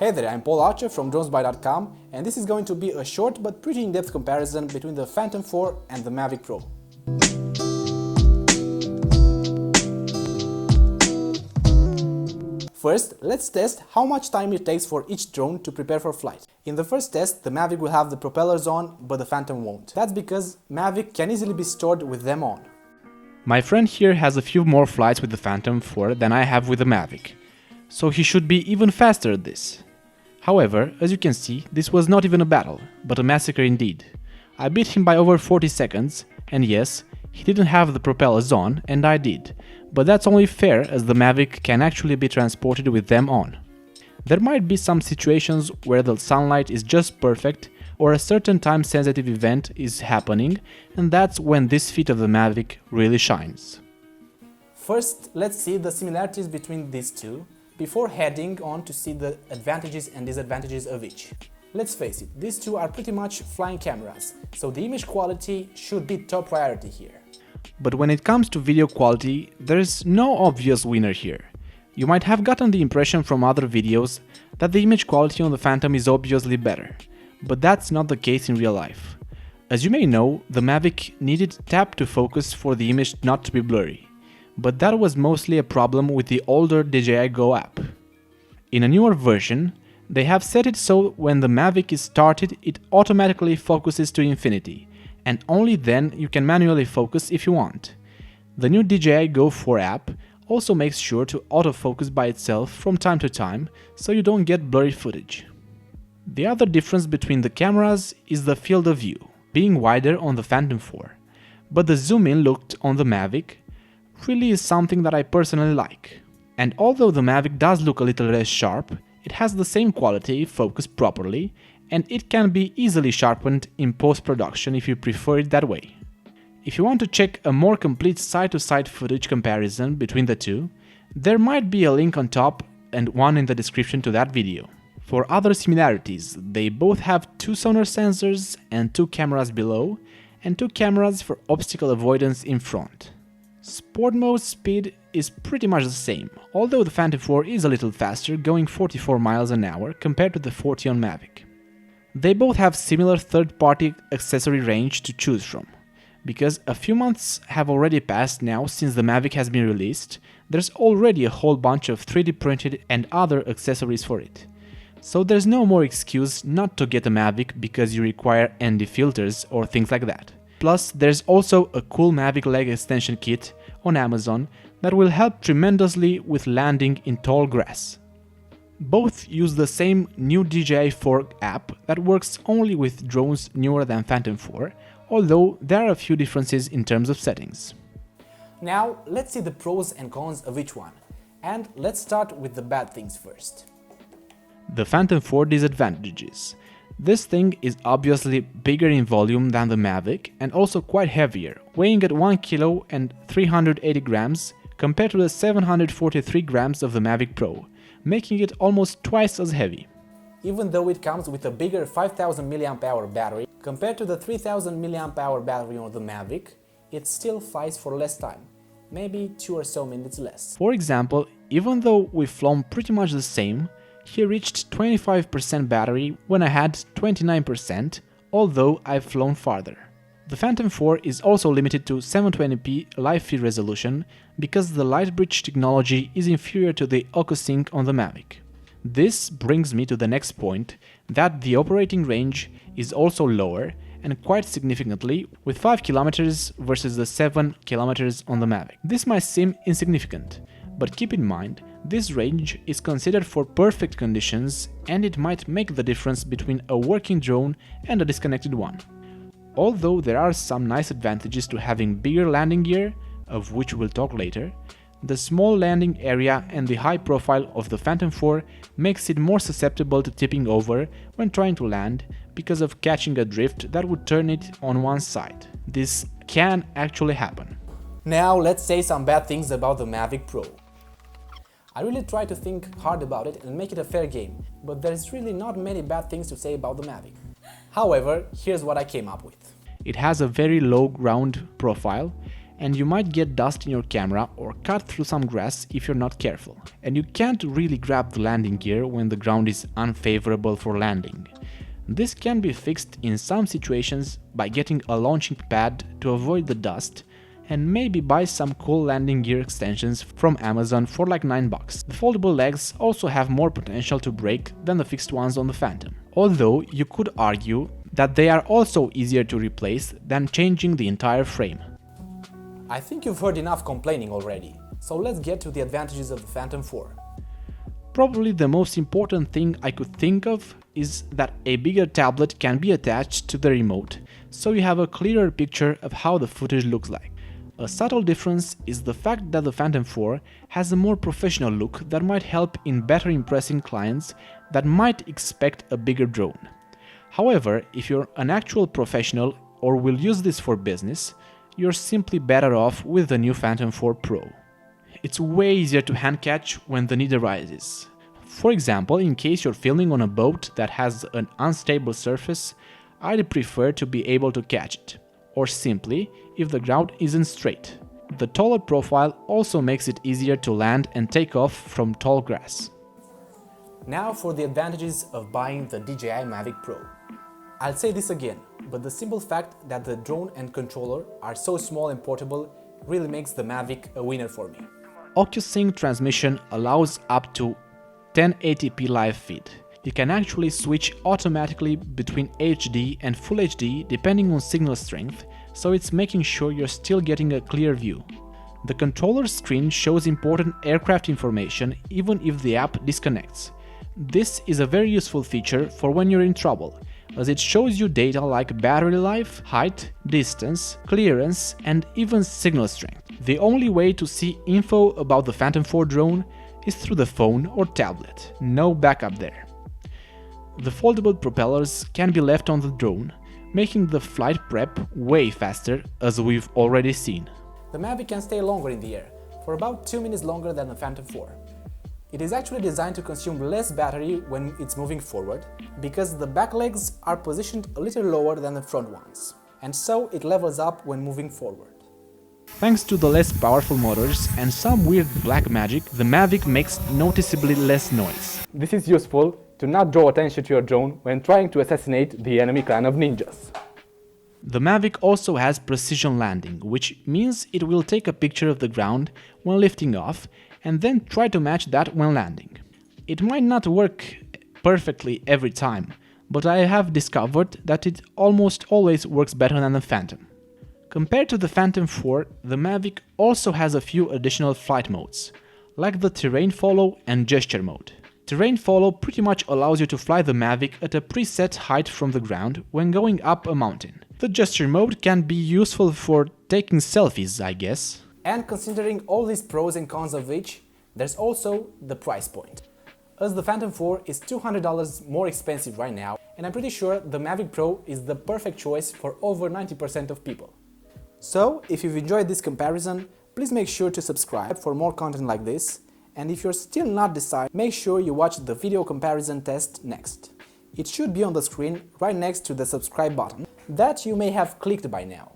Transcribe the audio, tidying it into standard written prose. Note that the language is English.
Hey there, I'm Paul Archer from dronesby.com, and this is going to be a short but pretty in-depth comparison between the Phantom 4 and the Mavic Pro. First, let's test how much time it takes for each drone to prepare for flight. In the first test, the Mavic will have the propellers on, but the Phantom won't. That's because Mavic can easily be stored with them on. My friend here has a few more flights with the Phantom 4 than I have with the Mavic, so he should be even faster at this. However, as you can see, this was not even a battle, but a massacre indeed. I beat him by over 40 seconds, and yes, he didn't have the propellers on, and I did, but that's only fair as the Mavic can actually be transported with them on. There might be some situations where the sunlight is just perfect, or a certain time-sensitive event is happening, and that's when this feat of the Mavic really shines. First, let's see the similarities between these two, before heading on to see the advantages and disadvantages of each. Let's face it, these two are pretty much flying cameras, so the image quality should be top priority here. But when it comes to video quality, there's no obvious winner here. You might have gotten the impression from other videos that the image quality on the Phantom is obviously better, but that's not the case in real life. As you may know, the Mavic needed tap to focus for the image not to be blurry, but that was mostly a problem with the older DJI Go app. In a newer version, they have set it so when the Mavic is started, it automatically focuses to infinity, and only then you can manually focus if you want. The new DJI Go 4 app also makes sure to autofocus by itself from time to time, so you don't get blurry footage. The other difference between the cameras is the field of view, being wider on the Phantom 4, but the zoom-in looked on the Mavic really is something that I personally like. And although the Mavic does look a little less sharp, it has the same quality if focused properly, and it can be easily sharpened in post-production if you prefer it that way. If you want to check a more complete side-to-side footage comparison between the two, there might be a link on top and one in the description to that video. For other similarities, they both have two sonar sensors and two cameras below, and two cameras for obstacle avoidance in front. Sport mode speed is pretty much the same, although the Phantom 4 is a little faster, going 44 miles an hour compared to the 40 on Mavic. They both have similar third-party accessory range to choose from. Because a few months have already passed now since the Mavic has been released, there's already a whole bunch of 3D printed and other accessories for it. So there's no more excuse not to get a Mavic because you require ND filters or things like that. Plus, there's also a cool Mavic leg extension kit on Amazon that will help tremendously with landing in tall grass. Both use the same new DJI 4 app that works only with drones newer than Phantom 4, although there are a few differences in terms of settings. Now, let's see the pros and cons of each one. And let's start with the bad things first. The Phantom 4 disadvantages. This thing is obviously bigger in volume than the Mavic and also quite heavier, weighing at 1 kilo and 380 grams compared to the 743 grams of the Mavic Pro, making it almost twice as heavy. Even though it comes with a bigger 5000 mAh battery, compared to the 3000 mAh battery on the Mavic, it still flies for less time, maybe 2 or so minutes less. For example, even though we've flown pretty much the same, he reached 25% battery when I had 29%, although I've flown farther. The Phantom 4 is also limited to 720p live feed resolution because the light bridge technology is inferior to the OcuSync on the Mavic. This brings me to the next point, that the operating range is also lower and quite significantly with 5 km versus the 7 km on the Mavic. This might seem insignificant, but keep in mind, this range is considered for perfect conditions and it might make the difference between a working drone and a disconnected one. Although there are some nice advantages to having bigger landing gear, of which we'll talk later, the small landing area and the high profile of the Phantom 4 makes it more susceptible to tipping over when trying to land because of catching a drift that would turn it on one side. This can actually happen. Now let's say some bad things about the Mavic Pro. I really try to think hard about it and make it a fair game, but there's really not many bad things to say about the Mavic. However, here's what I came up with. It has a very low ground profile and you might get dust in your camera or cut through some grass if you're not careful. And you can't really grab the landing gear when the ground is unfavorable for landing. This can be fixed in some situations by getting a launching pad to avoid the dust, and maybe buy some cool landing gear extensions from Amazon for like $9. The foldable legs also have more potential to break than the fixed ones on the Phantom, although you could argue that they are also easier to replace than changing the entire frame. I think you've heard enough complaining already, so let's get to the advantages of the Phantom 4. Probably the most important thing I could think of is that a bigger tablet can be attached to the remote, so you have a clearer picture of how the footage looks like. A subtle difference is the fact that the Phantom 4 has a more professional look that might help in better impressing clients that might expect a bigger drone. However, if you're an actual professional or will use this for business, you're simply better off with the new Phantom 4 Pro. It's way easier to hand catch when the need arises. For example, in case you're filming on a boat that has an unstable surface, I'd prefer to be able to catch it. Or simply, if the ground isn't straight. The taller profile also makes it easier to land and take off from tall grass. Now for the advantages of buying the DJI MAVIC Pro. I'll say this again, but the simple fact that the drone and controller are so small and portable really makes the MAVIC a winner for me. OcuSync transmission allows up to 1080p live feed. You can actually switch automatically between HD and Full HD depending on signal strength, so it's making sure you're still getting a clear view. The controller screen shows important aircraft information even if the app disconnects. This is a very useful feature for when you're in trouble, as it shows you data like battery life, height, distance, clearance, and even signal strength. The only way to see info about the Phantom 4 drone is through the phone or tablet. No backup there. The foldable propellers can be left on the drone, making the flight prep way faster, as we've already seen. The MAVIC can stay longer in the air, for about 2 minutes longer than the Phantom 4. It is actually designed to consume less battery when it's moving forward, because the back legs are positioned a little lower than the front ones, and so it levels up when moving forward. Thanks to the less powerful motors and some weird black magic, the MAVIC makes noticeably less noise. This is useful to not draw attention to your drone when trying to assassinate the enemy clan of ninjas. The MAVIC also has precision landing, which means it will take a picture of the ground when lifting off and then try to match that when landing. It might not work perfectly every time, but I have discovered that it almost always works better than the Phantom. Compared to the Phantom 4, the MAVIC also has a few additional flight modes, like the terrain follow and gesture mode. Terrain follow pretty much allows you to fly the MAVIC at a preset height from the ground when going up a mountain. The gesture mode can be useful for taking selfies, I guess. And considering all these pros and cons of each, there's also the price point. As the Phantom 4 is $200 more expensive right now, and I'm pretty sure the MAVIC Pro is the perfect choice for over 90% of people. So, if you've enjoyed this comparison, please make sure to subscribe for more content like this, and if you're still not decided, make sure you watch the video comparison test next. It should be on the screen right next to the subscribe button that you may have clicked by now.